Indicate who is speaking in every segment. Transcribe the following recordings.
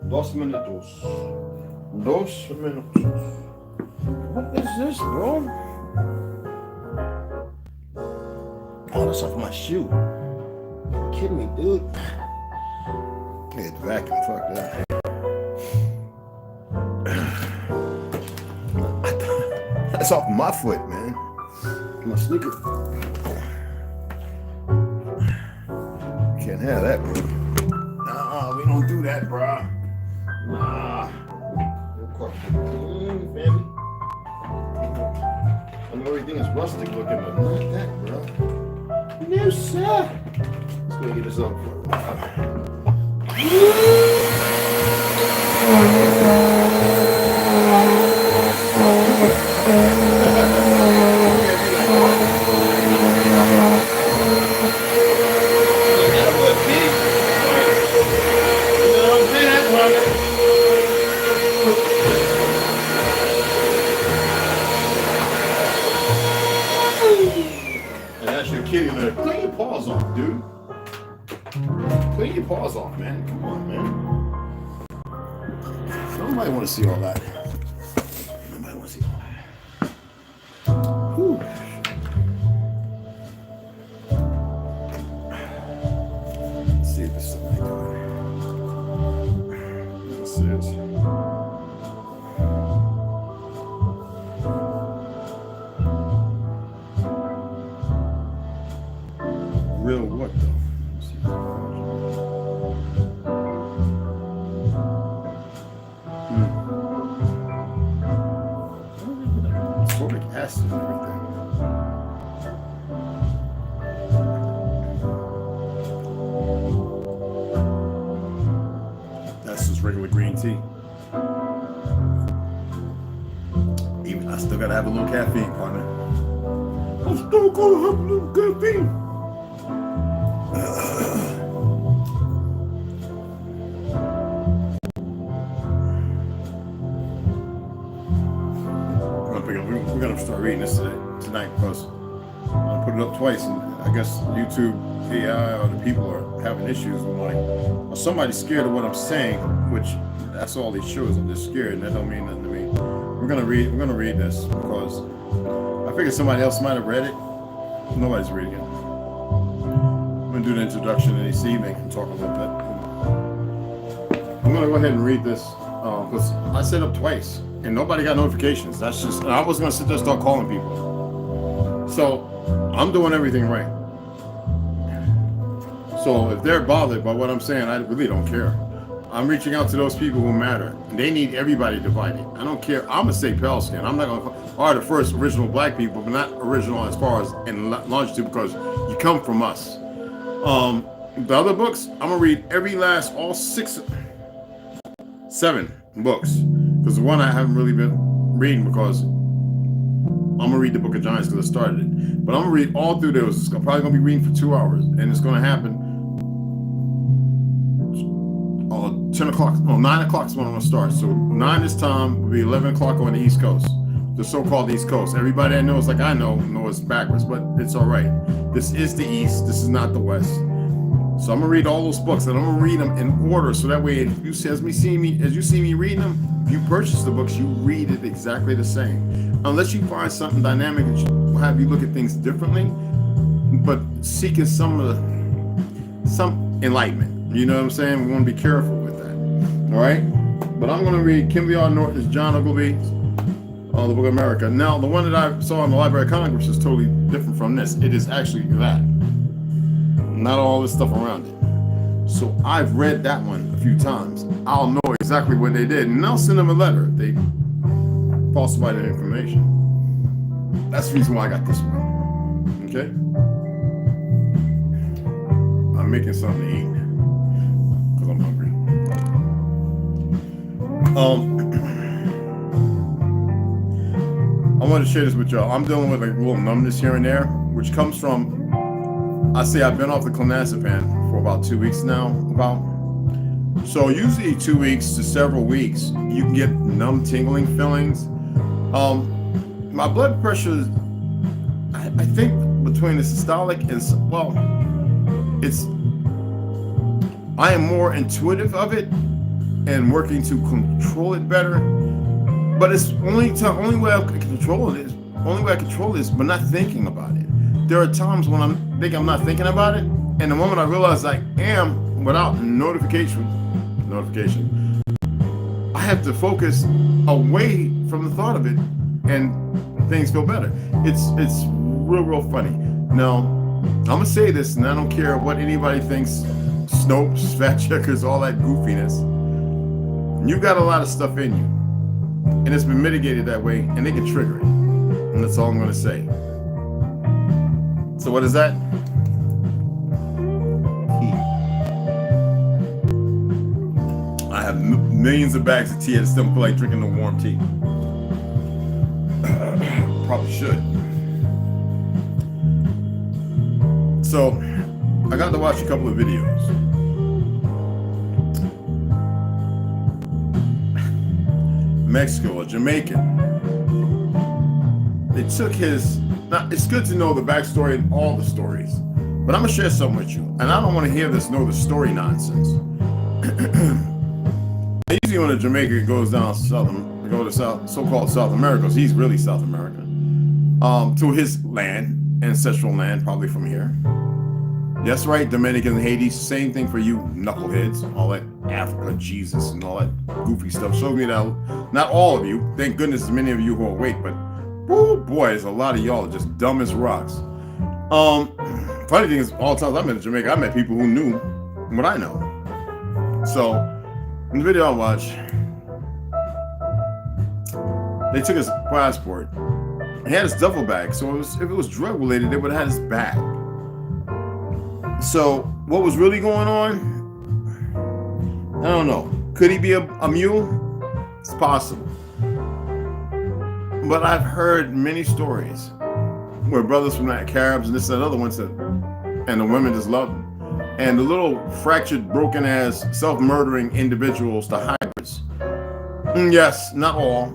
Speaker 1: Dos minutos. What is this, bro? Oh, that's off my shoe. Are you kidding me, dude? It's vacuum. Fuck that. That's off my foot, man. My sneaker. Can't have that, bro. Nah, we don't do that, bro. Nah. Family. I know everything is rustic looking, but not that, bro. No, sir. Let's go get this up for clean your paws off, dude. Clean your paws off, man. Come on, man. Nobody want to see all that. Nobody want to see all that. Whew. Let's see if there's something like that. This is. Real what though? Ascorbic acid and everything. That's just regular green tea. Even I still gotta have a little caffeine, partner. I'm still gonna have a little caffeine. We're gonna start reading this tonight because I put it up twice, and I guess YouTube AI or the people are having issues with or somebody's scared of what I'm saying, which that's all these shows. I'm just scared, and that don't mean nothing to me. We're gonna read this because I figured somebody else might have read it. Nobody's reading it. I'm gonna do the introduction and this evening and talk a little bit. I'm gonna go ahead and read this because I set up twice and nobody got notifications. That's just, I was gonna sit there and start calling people. So I'm doing everything right. So if they're bothered by what I'm saying, I really don't care. I'm reaching out to those people who matter. They need everybody divided. I don't care. I'm gonna say pale skin. I'm not gonna are the first original black people, but not original as far as in longitude because you come from us. The other books, I'm gonna read all 7 books. Because the one I haven't really been reading because I'm gonna read the Book of Giants because I started it. But I'm gonna read all through those. It's probably gonna be reading for 2 hours, and it's gonna happen 10 o'clock, no, 9 o'clock is when I'm gonna start. So 9 this time will be 11 o'clock on the East Coast, the so-called East Coast. Everybody that knows, like I know it's backwards, but it's all right. This is the East. This is not the West. So I'm gonna read all those books, and I'm gonna read them in order, so that way, if you see me reading them, if you purchase the books, you read it exactly the same, unless you find something dynamic that will have you look at things differently, but seeking some enlightenment. You know what I'm saying? We want to be careful with that. All right, but I'm gonna read Kimberly R. Norton's John Ogilvy, the Book of America. Now, the one that I saw in the Library of Congress is totally different from this. It is actually that. Not all this stuff around it. So I've read that one a few times. I'll know exactly what they did, and I'll send them a letter if they falsify that information. That's the reason why I got this one. Okay? I'm making something to eat because I'm hungry. want to share this with y'all. I'm dealing with a little numbness here and there, which comes from, I've been off the clonazepam for about 2 weeks now, so usually 2 weeks to several weeks, you can get numb tingling feelings. My blood pressure, I think between the systolic and, I am more intuitive of it and working to control it better. But it's only way I can control it is but not thinking about it. There are times when I'm not thinking about it, and the moment I realize I am, without notification, I have to focus away from the thought of it, and things feel better. It's real funny. Now, I'm gonna say this, and I don't care what anybody thinks, Snopes, fact checkers, all that goofiness. You got a lot of stuff in you, and it's been mitigated that way, and they can trigger it. And that's all I'm gonna say. So what is that? Tea. I have millions of bags of tea. I just don't feel like drinking no warm tea. Probably should. So I got to watch a couple of videos. Mexico, a Jamaican. They took his. Now, it's good to know the backstory and all the stories, but I'm gonna share something with you, and I don't want to hear this know the story nonsense. Usually when a Jamaican goes down so-called South America, because he's really South America, to his land, ancestral land, probably from here. Yes, right, Dominican and Haiti, same thing for you knuckleheads, all that Africa, Jesus, and all that goofy stuff. Shows me that not all of you, thank goodness many of you who are awake, but oh boy, there's a lot of y'all just dumb as rocks. Funny thing is, all the times I've been in Jamaica, I met people who knew what I know. So, in the video I watched, they took his passport. He had his duffel bag, so if it was drug related, they would have had his bag. So, what was really going on? I don't know. Could he be a mule? It's possible. But I've heard many stories where brothers from that Caribs and this and other ones, and the women just love them. And the little fractured, broken ass, self-murdering individuals, the hybrids. Yes, not all.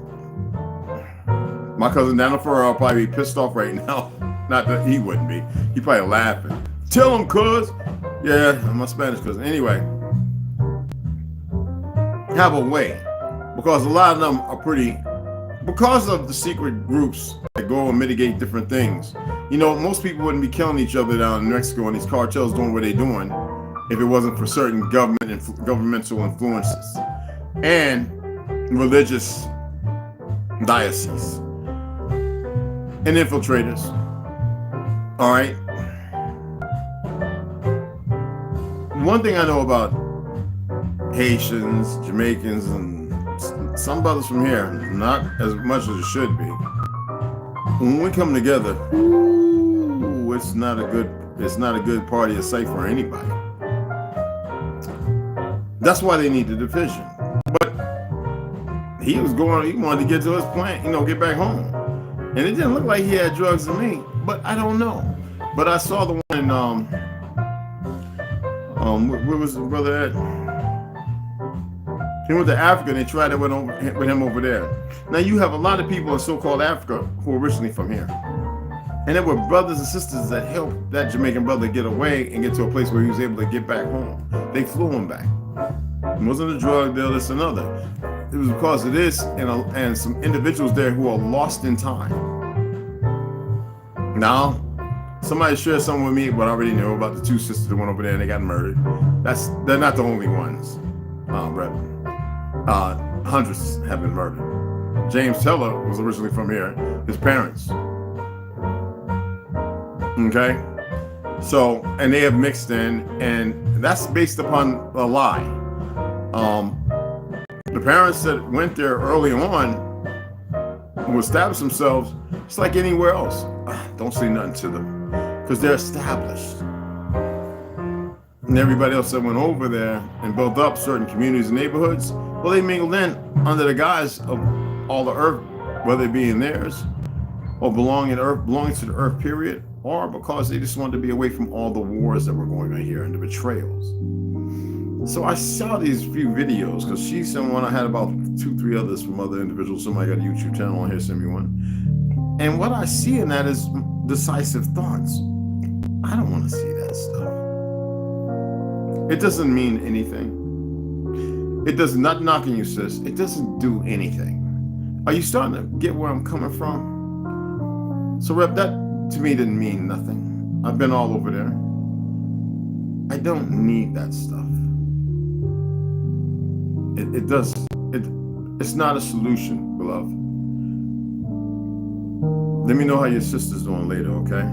Speaker 1: My cousin Daniel Ferrell probably be pissed off right now. Not that he wouldn't be. He'd probably laughing. Tell him, cuz. Yeah, I'm my Spanish cousin. Anyway, have a way. Because a lot of them are pretty, because of the secret groups that go and mitigate different things. You know, most people wouldn't be killing each other down in Mexico and these cartels doing what they're doing if it wasn't for certain governmental influences and religious dioceses and infiltrators. All right. One thing I know about Haitians, Jamaicans, and some brothers from here, not as much as it should be. When we come together, ooh, it's not a good party or sight for anybody. That's why they need the division. But he wanted to get to his plant, get back home. And it didn't look like he had drugs to me, but I don't know. But I saw the one in where was the brother at? He went to Africa and they tried it with him over there. Now you have a lot of people in so-called Africa who are originally from here. And there were brothers and sisters that helped that Jamaican brother get away and get to a place where he was able to get back home. They flew him back. It wasn't a drug deal, this and another. It was because of this and some individuals there who are lost in time. Now, somebody shared something with me, but I already know about the two sisters that went over there and they got murdered. They're not the only ones, brethren. Hundreds have been murdered. James Teller was originally from here, his parents. Okay? So, and they have mixed in, and that's based upon a lie. The parents that went there early on who established themselves, it's like anywhere else. Don't say nothing to them, because they're established. And everybody else that went over there and built up certain communities and neighborhoods, well, they mingled in under the guise of all the earth, whether it be in theirs or belonging to the earth, period, or because they just wanted to be away from all the wars that were going on here and the betrayals. So I saw these few videos because she sent one. I had about 2-3 others from other individuals. Somebody got a YouTube channel on here, sent me one. And what I see in that is decisive thoughts. I don't want to see that stuff. It doesn't mean anything. It does not knocking you, sis. It doesn't do anything. Are you starting to get where I'm coming from? So, Rep, that to me didn't mean nothing. I've been all over there. I don't need that stuff. It's not a solution, beloved. Let me know how your sister's doing later, okay?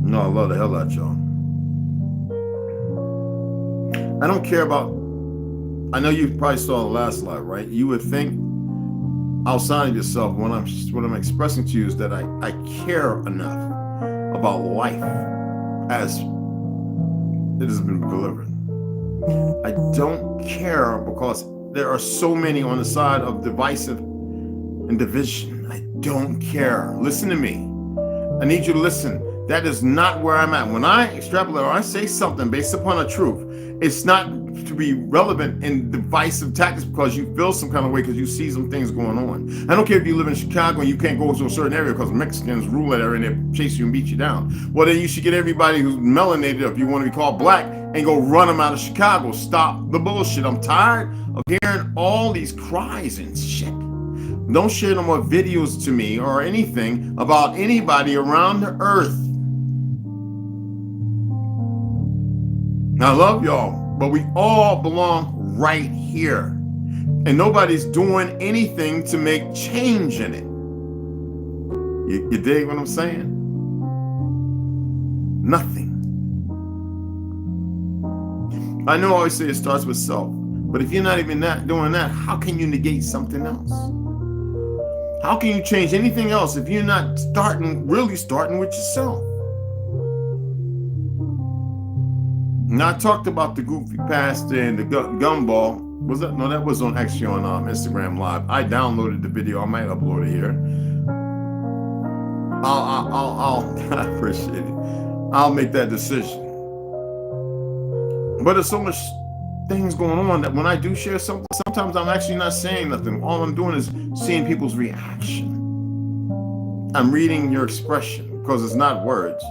Speaker 1: No, I love the hell out y'all. I don't care about, I know you probably saw the last slide, right? You would think outside of yourself, what I'm expressing to you is that I care enough about life as it has been delivered. I don't care because there are so many on the side of divisive and division. I don't care. Listen to me. I need you to listen. That is not where I'm at. When I extrapolate or I say something based upon a truth, it's not to be relevant in divisive tactics because you feel some kind of way because you see some things going on. I don't care if you live in Chicago and you can't go to a certain area because Mexicans rule that area and they chase you and beat you down. Well, then you should get everybody who's melanated, if you want to be called black, and go run them out of Chicago. Stop the bullshit. I'm tired of hearing all these cries and shit. Don't share no more videos to me or anything about anybody around the earth. I love y'all, but we all belong right here. And nobody's doing anything to make change in it. You dig what I'm saying? Nothing. I know I always say it starts with self, but if you're not even doing that, how can you negate something else? How can you change anything else if you're not really starting with yourself? Now, I talked about the goofy pastor and the gumball. Was that? No, that was actually on Instagram Live. I downloaded the video. I might upload it here. I appreciate it. I'll make that decision. But there's so much things going on that when I do share something, sometimes I'm actually not saying nothing. All I'm doing is seeing people's reaction. I'm reading your expression because it's not words,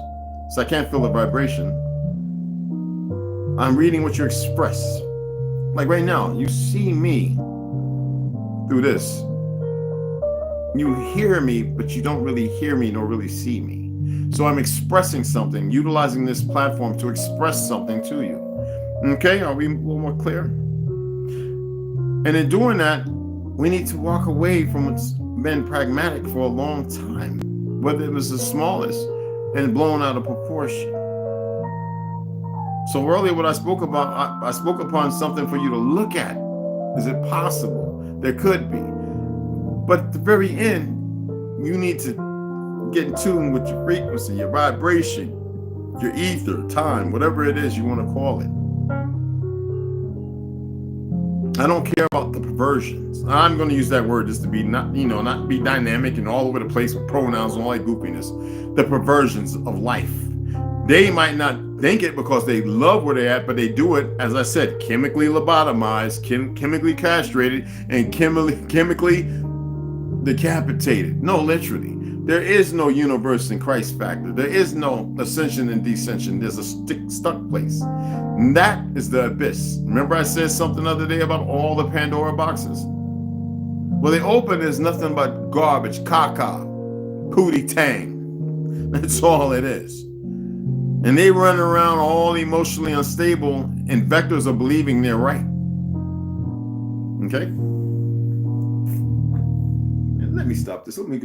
Speaker 1: so I can't feel the vibration. I'm reading what you express. Like right now, you see me through this. You hear me, but you don't really hear me nor really see me. So I'm expressing something, utilizing this platform to express something to you. Okay, are we a little more clear? And in doing that, we need to walk away from what's been pragmatic for a long time, whether it was the smallest and blown out of proportion. So earlier what I spoke about, I spoke upon something for you to look at. Is it possible? There could be. But at the very end, you need to get in tune with your frequency, your vibration, your ether, time, whatever it is you want to call it. I don't care about the perversions. I'm going to use that word just to be not be dynamic and all over the place with pronouns and all that goofiness. The perversions of life. They might not think it because they love where they're at, but they do it, as I said, chemically lobotomized, chemically castrated, and chemically decapitated. No, literally. There is no universe in Christ factor. There is no ascension and descension. There's a stuck place. And that is the abyss. Remember I said something the other day about all the Pandora boxes? Well, they open, there's nothing but garbage, caca, pootie tang. That's all it is. And they run around all emotionally unstable and vectors of believing they're right. Okay? And let me stop this. Let me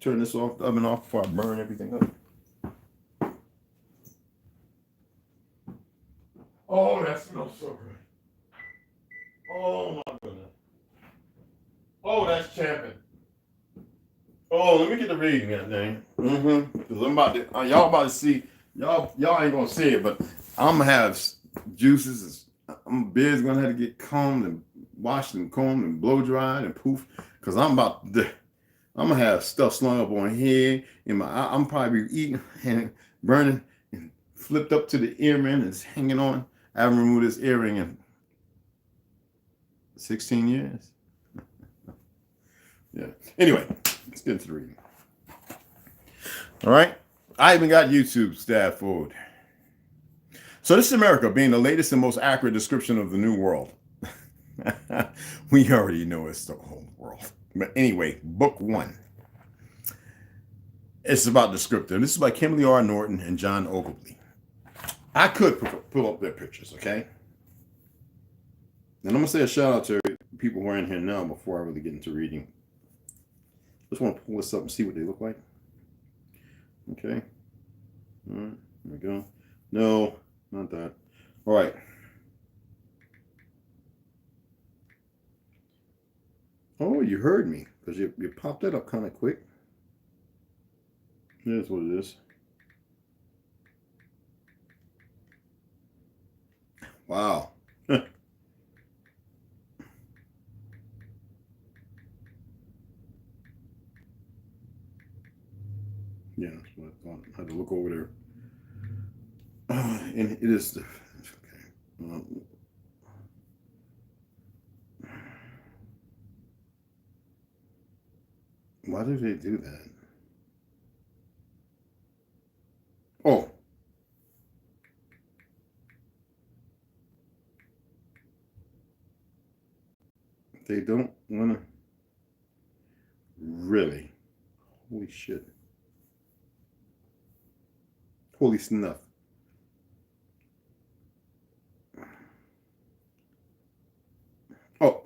Speaker 1: turn this off, the oven off before I burn everything up. Oh, that smells so good. Oh my goodness. Oh, that's champing. Oh, let me get the reading that thing. Because I'm about to, y'all about to see. Y'all ain't gonna see it, but I'm gonna have juices. Beard's gonna have to get combed and washed and combed and blow dried and poof. Cause I'm about I'm gonna have stuff slung up on here. I'm probably eating and burning and flipped up to the earring and it's hanging on. I haven't removed this earring in 16 years. Yeah. Anyway, let's get into the reading. All right. I even got YouTube staff forward. So this is America being the latest and most accurate description of the new world. We already know it's the whole world. But anyway, book 1. It's about descriptive. This is by Kimberly R. Norton and John Ogilvy. I could pull up their pictures, okay? And I'm going to say a shout out to people who are in here now before I really get into reading. Just want to pull this up and see what they look like. Okay. All right. There we go. No, not that. All right. Oh, you heard me because you popped that up kind of quick. Here's what it is. Wow. Yeah, that's what I thought. I had to look over there. And it is the okay. Why do they do that? Oh. They don't want to. Really? Holy shit. Holy snuff. Oh.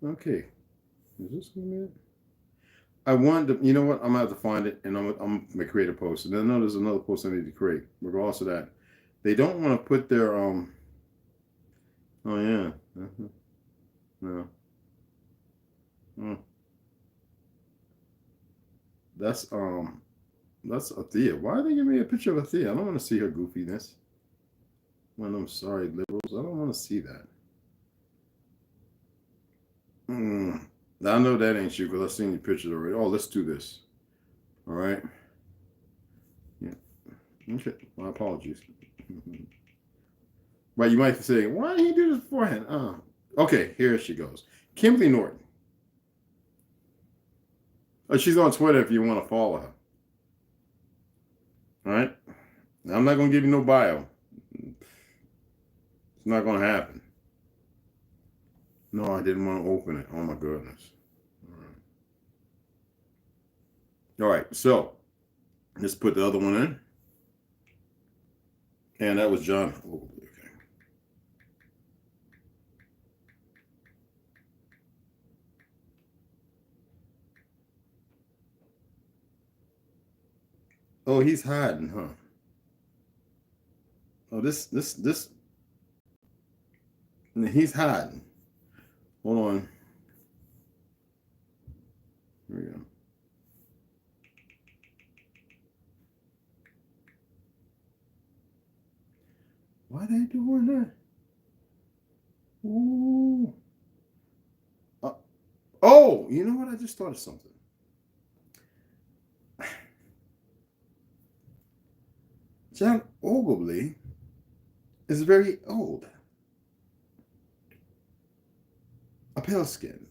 Speaker 1: Okay. Is this gonna be it? I wanted to, you know what? I'm gonna have to find it and I'm gonna create a post. And then I know there's another post I need to create. Regardless of that. They don't want to put their oh yeah. No. Oh. That's Athea. Why are they giving me a picture of Athea? I don't want to see her goofiness. One of them sorry liberals. I don't want to see that. I know that ain't you because I've seen your pictures already. Oh, let's do this. All right. Yeah. Okay. My apologies. Right, you might say, why did he do this beforehand? Okay, here she goes. Kimberly Norton. Oh, she's on Twitter if you want to follow her. All right. Now, I'm not going to give you no bio. It's not going to happen. No, I didn't want to open it. Oh, my goodness. All right. So, let's put the other one in. And that was John. Okay. Oh, he's hiding, huh? Oh, this. He's hiding. Hold on. Here we go. Why are they doing that? Ooh. Oh, you know what? I just thought of something. John Ogilvy is very old. A pale skin.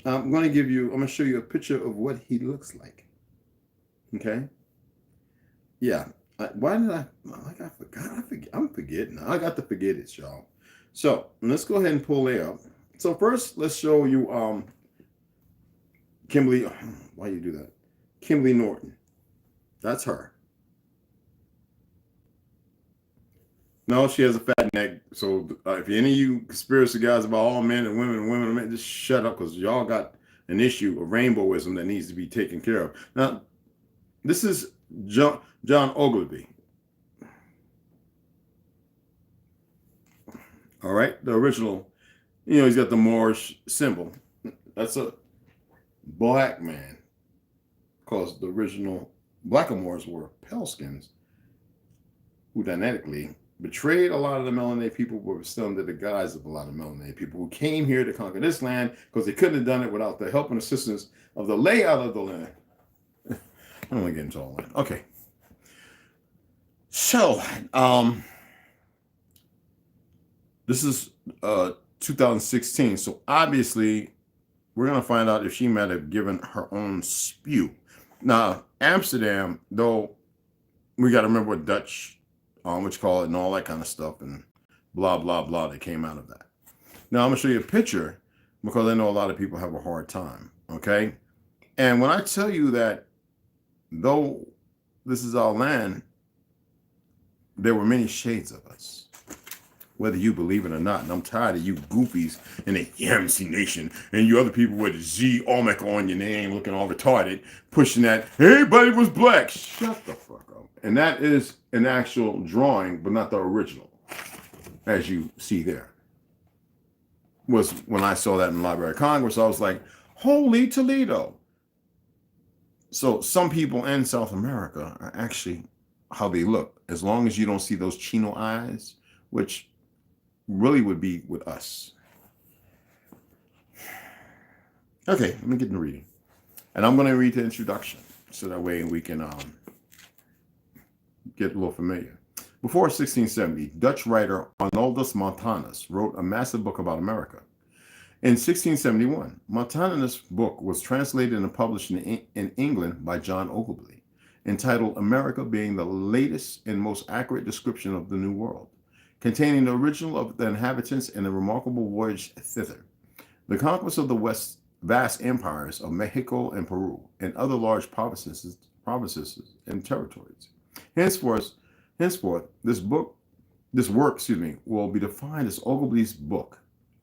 Speaker 1: I'm going to show you a picture of what he looks like. Okay? Yeah. Why did I forgot. I'm forgetting. I got to forget it, y'all. So let's go ahead and pull it up. So first, let's show you Kimberly. Why you do that? Kimberly Norton. That's her. No, she has a fat neck. So if any of you conspiracy guys about all men and women, just shut up because y'all got an issue of rainbowism that needs to be taken care of. Now, this is John Ogilvy. All right, the original He's got the Moorish symbol. That's a black man, because the original blackamoors were pale skins who dynamically betrayed a lot of the melanated people, but were still under the guise of a lot of melanated people who came here to conquer this land because they couldn't have done it without the help and assistance of the layout of the land. I don't want to get into all that. Okay. So, this is 2016. So obviously, we're going to find out if she might have given her own spew. Now, Amsterdam, though, we got to remember what Dutch, what you call it, and all that kind of stuff, and blah, blah, blah, that came out of that. Now, I'm going to show you a picture because I know a lot of people have a hard time, okay? And when I tell you that, though this is our land, there were many shades of us, whether you believe it or not. And I'm tired of you goofies in the MC Nation and you other people with a Z Olmec on your name looking all retarded, pushing that everybody was black. Shut the fuck up. And that is an actual drawing, but not the original, as you see there. Was when I saw that in the Library of Congress, I was like, holy Toledo. So some people in South America are actually how they look, as long as you don't see those chino eyes, which really would be with us. Okay, let me get into reading. And I'm going to read the introduction, so that way we can get a little familiar. Before 1670, Dutch writer Arnoldus Montanus wrote a massive book about America. In 1671, Montanus' book was translated and published in England by John Ogilvy, entitled America Being the Latest and Most Accurate Description of the New World, containing the original of the inhabitants and a remarkable voyage thither, the conquest of the vast empires of Mexico and Peru, and other large provinces and territories. Henceforth, this work, will be defined as Ogilvy's book.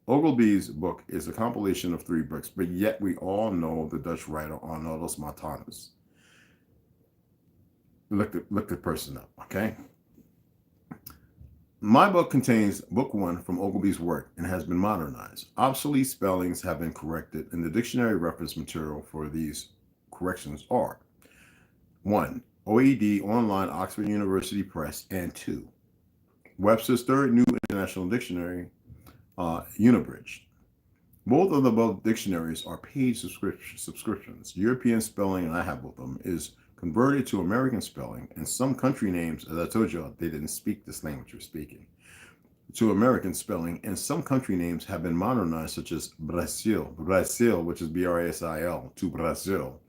Speaker 1: Ogilvy's book is a compilation of 3 books, but yet we all know the Dutch writer Arnoldus Montanus. Look the person up, okay? My book contains book 1 from Ogilvy's work and has been modernized. Obsolete spellings have been corrected, and the dictionary reference material for these corrections are 1. OED Online Oxford University Press, and 2. Webster's Third New International Dictionary, Unabridged. Both of the above dictionaries are paid subscriptions. European spelling, and I have both of them, is converted to American spelling, and some country names, as I told you, they didn't speak this language we're speaking, to American spelling, and some country names have been modernized, such as Brazil, which is Brasil, to Brazil.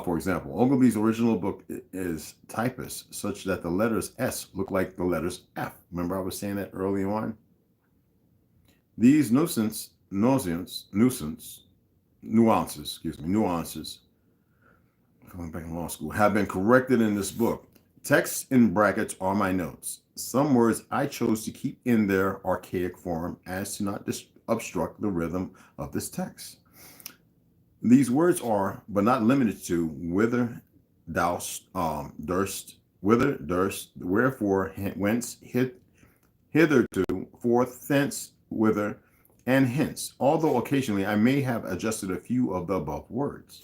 Speaker 1: For example, Ogilvy's original book is typist, such that the letters S look like the letters F. Remember I was saying that early on? These nuances, going back in law school, have been corrected in this book. Texts in brackets are my notes. Some words I chose to keep in their archaic form as to not obstruct the rhythm of this text. These words are, but not limited to, whither, doust, whither, durst, wherefore, whence, hitherto, forth, thence, whither, and hence, although occasionally I may have adjusted a few of the above words.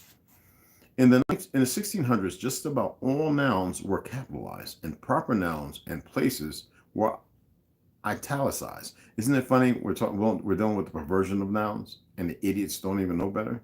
Speaker 1: In the 1600s, just about all nouns were capitalized, and proper nouns and places were italicized. Isn't it funny? We're dealing with the perversion of nouns, and the idiots don't even know better.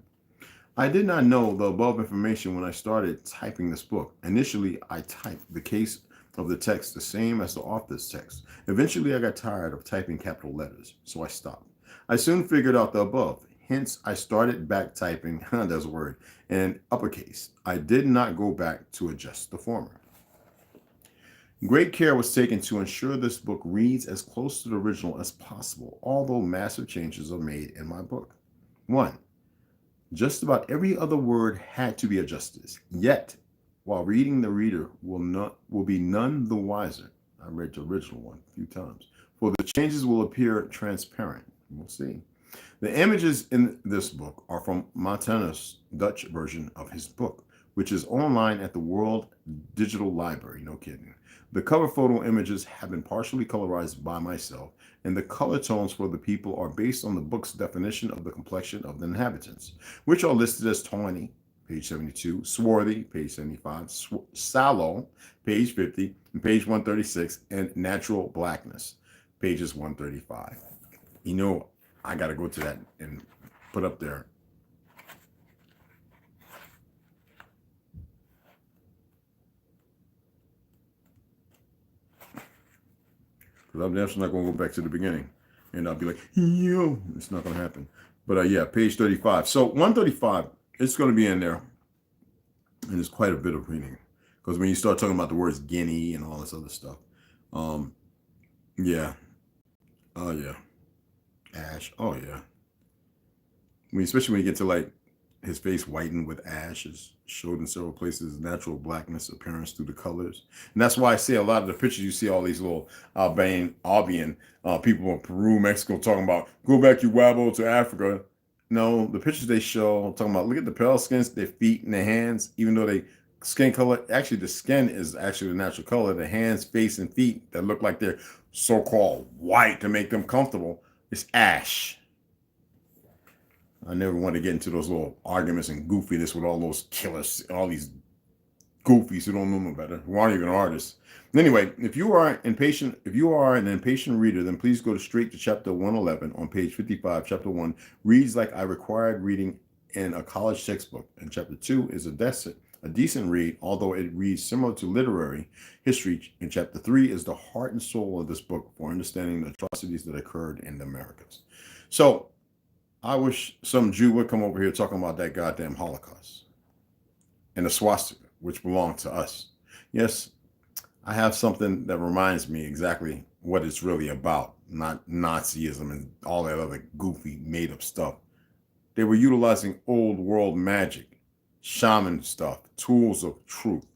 Speaker 1: I did not know the above information when I started typing this book. Initially, I typed the case of the text the same as the author's text. Eventually, I got tired of typing capital letters, so I stopped. I soon figured out the above. Hence, I started back typing, there's a word, in uppercase. I did not go back to adjust the former. Great care was taken to ensure this book reads as close to the original as possible, although massive changes are made in my book. 1. Just about every other word had to be adjusted. Yet, while reading, the reader will be none the wiser. I read the original one a few times. For the changes will appear transparent. We'll see. The images in this book are from Montanus' Dutch version of his book, which is online at the World Digital Library. No kidding. The cover photo images have been partially colorized by myself, and the color tones for the people are based on the book's definition of the complexion of the inhabitants, which are listed as tawny, page 72, swarthy, page 75, sallow, page 50, and page 136, and natural blackness, pages 135. You know, I got to go to that and put up there. Because I'm definitely not going to go back to the beginning. And I'll be like, yo, it's not going to happen. But yeah, page 35. So 135, it's going to be in there. And there's quite a bit of reading. Because when you start talking about the words guinea and all this other stuff. Yeah. Oh, yeah. Ash. Oh, yeah. I mean, especially when you get to like his face whitened with ash is showed in several places, natural blackness appearance through the colors. And that's why I see a lot of the pictures, you see all these little Albion people in Peru, Mexico talking about, go back, you wabble, to Africa. No, the pictures they show, talking about, look at the pale skins, their feet and their hands, even though they skin color, actually the skin is actually the natural color, the hands, face, and feet that look like they're so-called white to make them comfortable, it's ash. I never want to get into those little arguments and goofiness with all those killers, all these goofies who don't know no better, who aren't even artists. Anyway, if you are an impatient reader, then please go straight to chapter 111 on page 55. Chapter 1 reads like I required reading in a college textbook, and chapter 2 is a decent read, although it reads similar to literary history. And chapter 3 is the heart and soul of this book for understanding the atrocities that occurred in the Americas. So I wish some Jew would come over here talking about that goddamn Holocaust and the swastika, which belonged to us. Yes, I have something that reminds me exactly what it's really about, not Nazism and all that other goofy made-up stuff. They were utilizing old world magic, shaman stuff, tools of truth.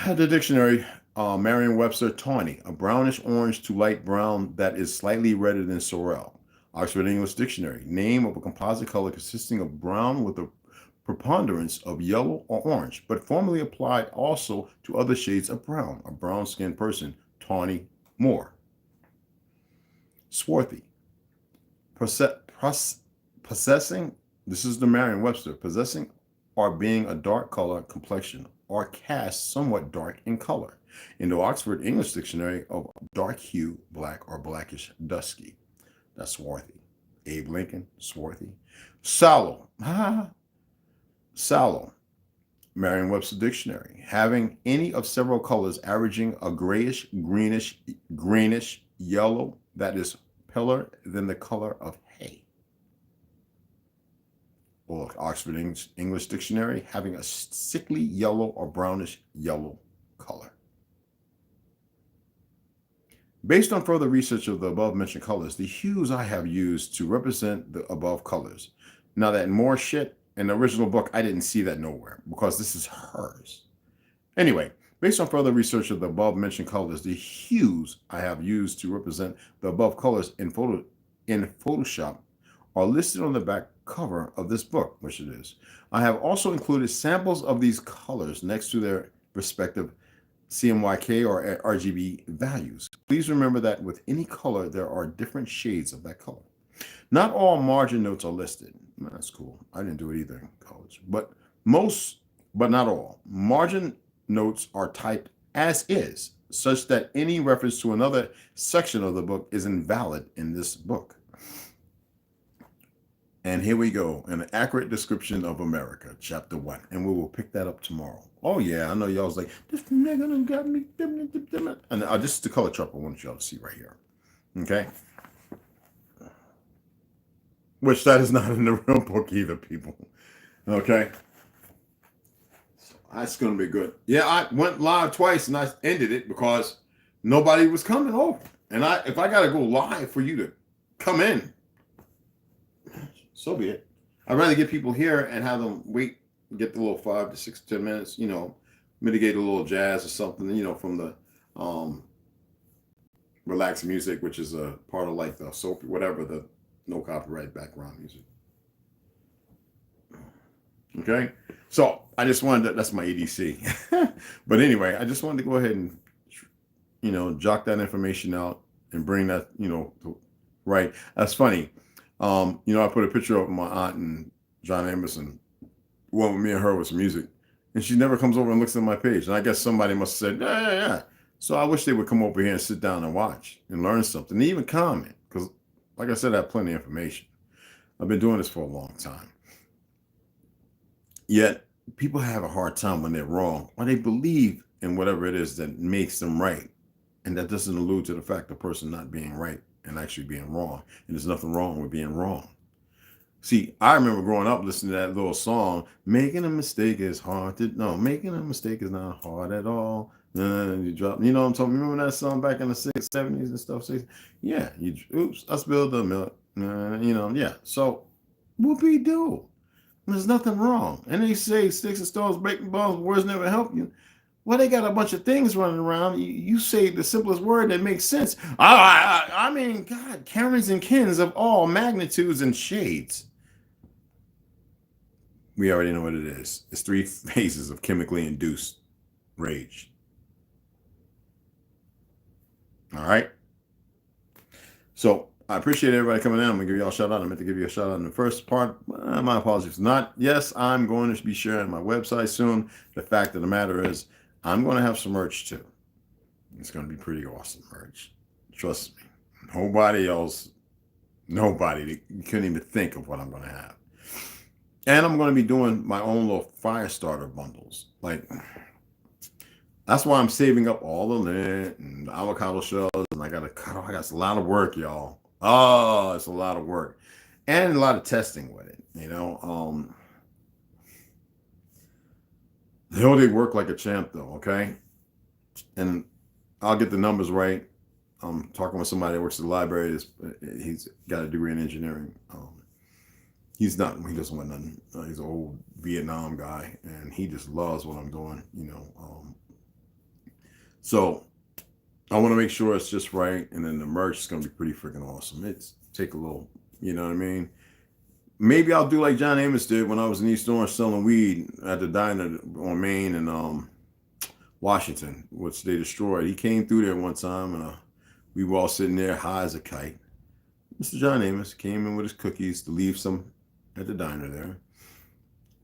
Speaker 1: The dictionary, Merriam-Webster, tawny, a brownish orange to light brown that is slightly redder than sorrel. Oxford English Dictionary, name of a composite color consisting of brown with a preponderance of yellow or orange, but formerly applied also to other shades of brown. A brown-skinned person, tawny, more. Swarthy, possessing, this is the Merriam-Webster, possessing or being a dark color complexion or cast somewhat dark in color. In the Oxford English Dictionary, of dark hue, black or blackish dusky. That's swarthy. Abe Lincoln, swarthy. Sallow. Sallow. Merriam-Webster Dictionary. Having any of several colors averaging a grayish, greenish, yellow that is paler than the color of hay. Or Oxford English Dictionary, having a sickly yellow or brownish yellow color. Based on further research of the above-mentioned colors, the hues I have used to represent the above colors. Now that more shit in the original book, I didn't see that nowhere because this is hers. Anyway, based on further research of the above-mentioned colors, the hues I have used to represent the above colors in Photoshop are listed on the back cover of this book, which it is. I have also included samples of these colors next to their respective CMYK or RGB values. Please remember that with any color, there are different shades of that color. Not all margin notes are listed. That's cool. I didn't do it either in college. But not all. Margin notes are typed as is, such that any reference to another section of the book is invalid in this book. And here we go, an accurate description of America, chapter 1. And we will pick that up tomorrow. Oh, yeah, I know y'all was like, this nigga done got me. And this is the color chart I want y'all to see right here. Okay? Which that is not in the real book either, people. Okay? So that's going to be good. Yeah, I went live twice and I ended it because nobody was coming over. And if I got to go live for you to come in, so be it. I'd rather get people here and have them wait, get the little 5 to 6 to 10 minutes, mitigate a little jazz or something, from the relaxed music, which is a part of like the soap, whatever, the no copyright background music. Okay. So I just wanted to, that's my EDC. But anyway, I just wanted to go ahead and jot that information out and bring that, right. That's funny. I put a picture of my aunt and John Emerson, one with me and her with some music, and she never comes over and looks at my page. And I guess somebody must have said, yeah, yeah, yeah. So I wish they would come over here and sit down and watch and learn something, and even comment, because, like I said, I have plenty of information. I've been doing this for a long time. Yet people have a hard time when they're wrong, or they believe in whatever it is that makes them right. And that doesn't allude to the fact the person not being right and actually being wrong. And there's nothing wrong with being wrong. See, I remember growing up listening to that little song, making a mistake is hard to, no, making a mistake is not hard at all. You drop, what I'm talking. Remember that song back in the 60s, 70s and stuff? Yeah, oops, I spilled the milk. Yeah. So, whoopee do. There's nothing wrong. And they say sticks and stones, breaking bones, words never help you. Well, they got a bunch of things running around. You say the simplest word that makes sense. I mean, God, Karens and Kens of all magnitudes and shades. We already know what it is. It's 3 phases of chemically induced rage. All right. So I appreciate everybody coming in. I'm going to give y'all a shout out. I meant to give you a shout out in the first part. My apologies. Not. Yes, I'm going to be sharing my website soon. The fact of the matter is, I'm going to have some merch too. It's going to be pretty awesome merch. Trust me. Nobody, you couldn't even think of what I'm going to have. And I'm going to be doing my own little fire starter bundles. Like, that's why I'm saving up all the lint and the avocado shells. And I got a lot of work, y'all. Oh, it's a lot of work. And a lot of testing with it, They work like a champ, though, okay? And I'll get the numbers right. I'm talking with somebody that works at the library. He's got a degree in engineering. He doesn't want nothing. He's an old Vietnam guy, and he just loves what I'm doing, So I want to make sure it's just right, and then the merch is going to be pretty freaking awesome. It's take a little, you know what I mean? Maybe I'll do like John Amos did when I was in East Orange selling weed at the diner on Main and Washington, which they destroyed. He came through there one time, and we were all sitting there high as a kite. Mr. John Amos came in with his cookies to leave some at the diner there.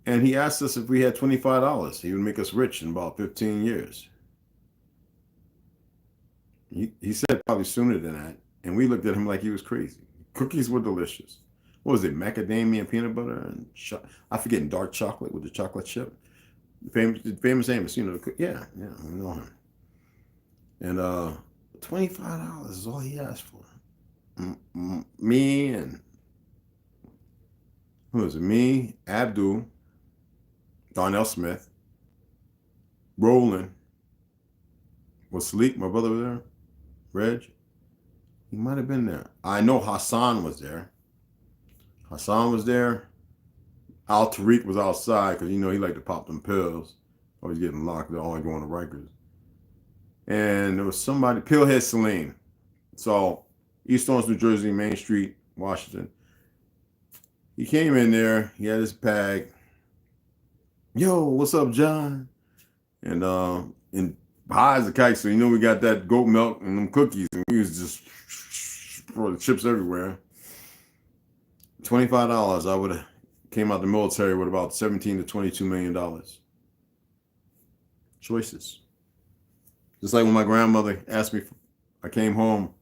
Speaker 1: And he asked us if we had $25. He would make us rich in about 15 years. He said probably sooner than that. And we looked at him like he was crazy. Cookies were delicious. What was it? Macadamia and peanut butter and I forget, dark chocolate with the chocolate chip. Famous Amos, yeah, we know him. And $25 is all he asked for. Me and who was it? Me, Abdul, Darnell Smith, Roland. Was Salik, my brother, was there? Reg? He might have been there. I know Hassan was there. Al Tariq was outside because, he liked to pop them pills. Always getting locked. They're only going to Rikers. And there was somebody, Pillhead Salim. So, East Orange, New Jersey, Main Street, Washington. He came in there. He had his bag. Yo, what's up, John? And high as a kite, so we got that goat milk and them cookies, and we was just throwing the chips everywhere. $25, I would have came out the military with about $17 to $22 million. Choices. Just like when my grandmother asked me, I came home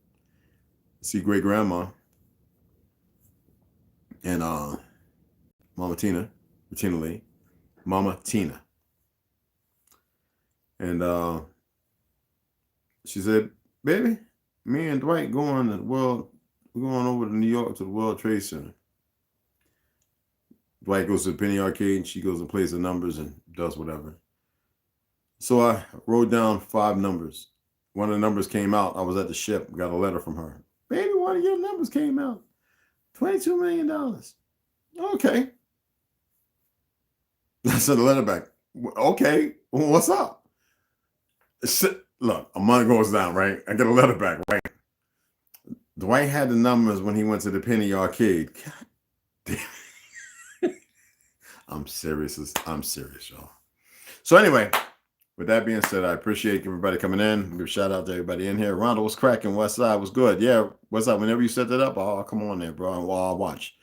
Speaker 1: to see great grandma and Mama Tina Lee, Mama Tina. And she said, baby, me and Dwight we're going over to New York to the World Trade Center. Dwight goes to the penny arcade and she goes and plays the numbers and does whatever. So I wrote down 5 numbers. One of the numbers came out. I was at the ship, got a letter from her. Baby, one of your numbers came out. $22 million. Okay. I sent the letter back. Okay, what's up? Look, a month goes down, right? I get a letter back, right? Dwight had the numbers when he went to the penny arcade. God damn. I'm serious, y'all. So anyway, with that being said, I appreciate everybody coming in. Give a shout out to everybody in here. Rondo was cracking. West Side was good. Yeah, West Side. Whenever you set that up, oh, come on there, bro. Well, I'll watch.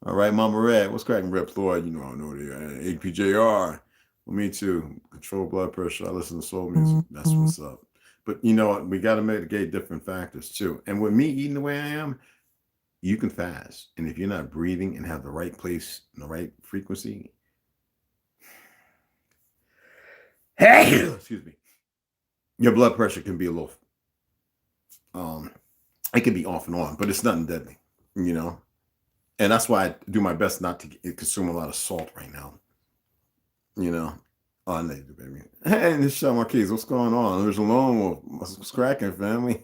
Speaker 1: All right, Mama Red. What's cracking, Rip Floyd? You know, I know the APJR. Well, me too. Control blood pressure. I listen to soul music. That's what's up. But you know what? We got to mitigate different factors too. And with me eating the way I am, you can fast. And if you're not breathing and have the right place and the right frequency, excuse me, your blood pressure can be a little, it can be off and on, but it's nothing deadly, you know? And that's why I do my best not to consume a lot of salt right now, you know? Oh, no, baby. Hey, this Sean Marquez, what's going on? There's a lone wolf. What's cracking, family?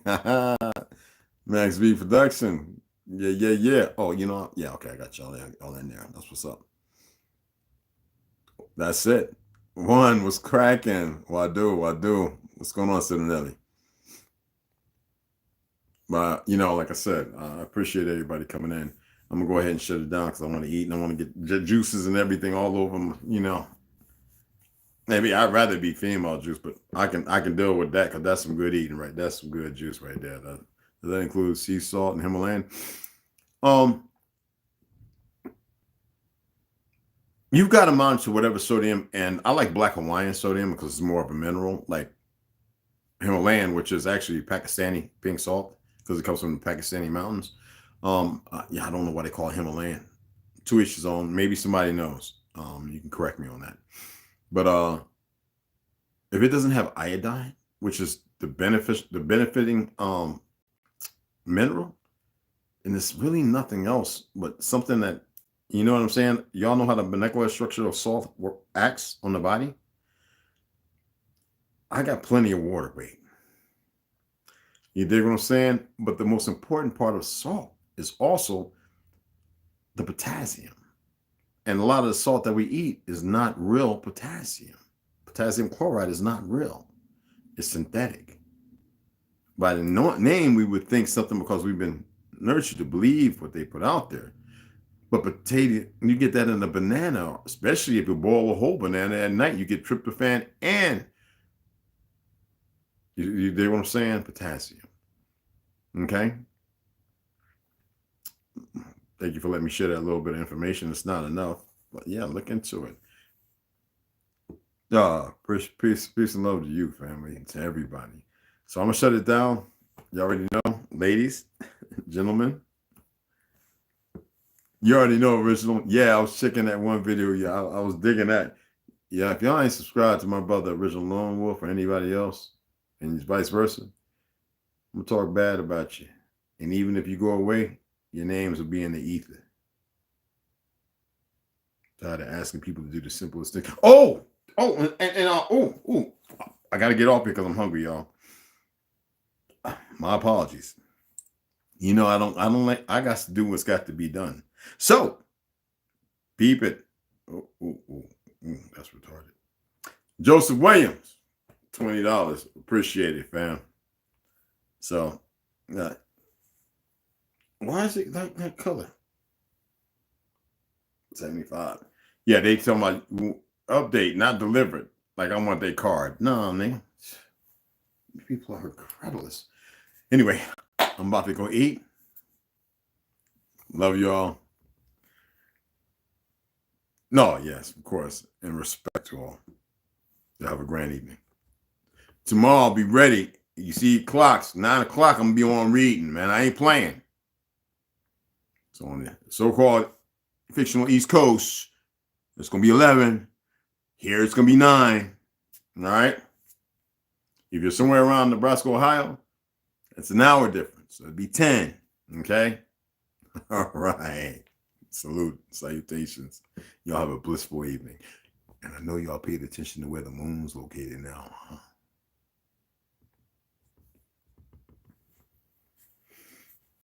Speaker 1: Max V Production. Yeah. Oh, you know, yeah, okay, I got y'all all in there. That's what's up. That's it. One was cracking. What do? What's going on, Cinnamon? But, you know, like I said, I appreciate everybody coming in. I'm going to go ahead and shut it down because I want to eat and I want to get juices and everything all over them, you know. Maybe I'd rather be female juice, but I can deal with that because that's some good eating, right? That's some good juice right there. Does that include sea salt and Himalayan? You've got to monitor whatever sodium, and I like black Hawaiian sodium because it's more of a mineral, like Himalayan, which is actually Pakistani pink salt because it comes from the Pakistani mountains. Yeah, I don't know why they call it Himalayan. To each his own. Maybe somebody knows. You can correct me on that. But if it doesn't have iodine, which is the benefiting mineral, and it's really nothing else but something that, you know what I'm saying? Y'all know how the molecular structure of salt acts on the body? I got plenty of water weight. You dig what I'm saying? But the most important part of salt is also the potassium. And a lot of the salt that we eat is not real potassium. Potassium chloride is not real. It's synthetic. By the name, we would think something because we've been nurtured to believe what they put out there. But potato, you get that in a banana, especially if you boil a whole banana at night, you get tryptophan and you dig what I'm saying? Potassium. Okay? Thank you for letting me share that little bit of information. It's not enough, but yeah, look into it. Peace and love to you, family, and to everybody. So I'm gonna shut it down. You already know, ladies, gentlemen. You already know original. Yeah, I was checking that one video. Yeah, I was digging that. Yeah, if y'all ain't subscribed to my brother, Original Lone Wolf, or anybody else, and vice versa, I'm gonna talk bad about you. And even if you go away, your names will be in the ether. Tired of asking people to do the simplest thing. I gotta get off because I'm hungry, y'all. My apologies. You know, I got to do what's got to be done. So, beep it. That's retarded. Joseph Williams, $20. Appreciate it, fam. So, why is it like that color? 75. Yeah, they tell my update, not delivered. Like I want their card. No, man. People are incredulous. Anyway, I'm about to go eat. Love y'all. No, yes, of course. And respect to all. You have a grand evening. Tomorrow I'll be ready. You see clocks, 9 o'clock, I'm gonna be on reading, man. I ain't playing. So on the so-called fictional East Coast, it's gonna be 11. Here it's gonna be 9. All right. If you're somewhere around Nebraska, Ohio, it's an hour difference. So it'd be 10. Okay. All right. Salutations. Y'all have a blissful evening. And I know y'all paid attention to where the moon's located now. Huh?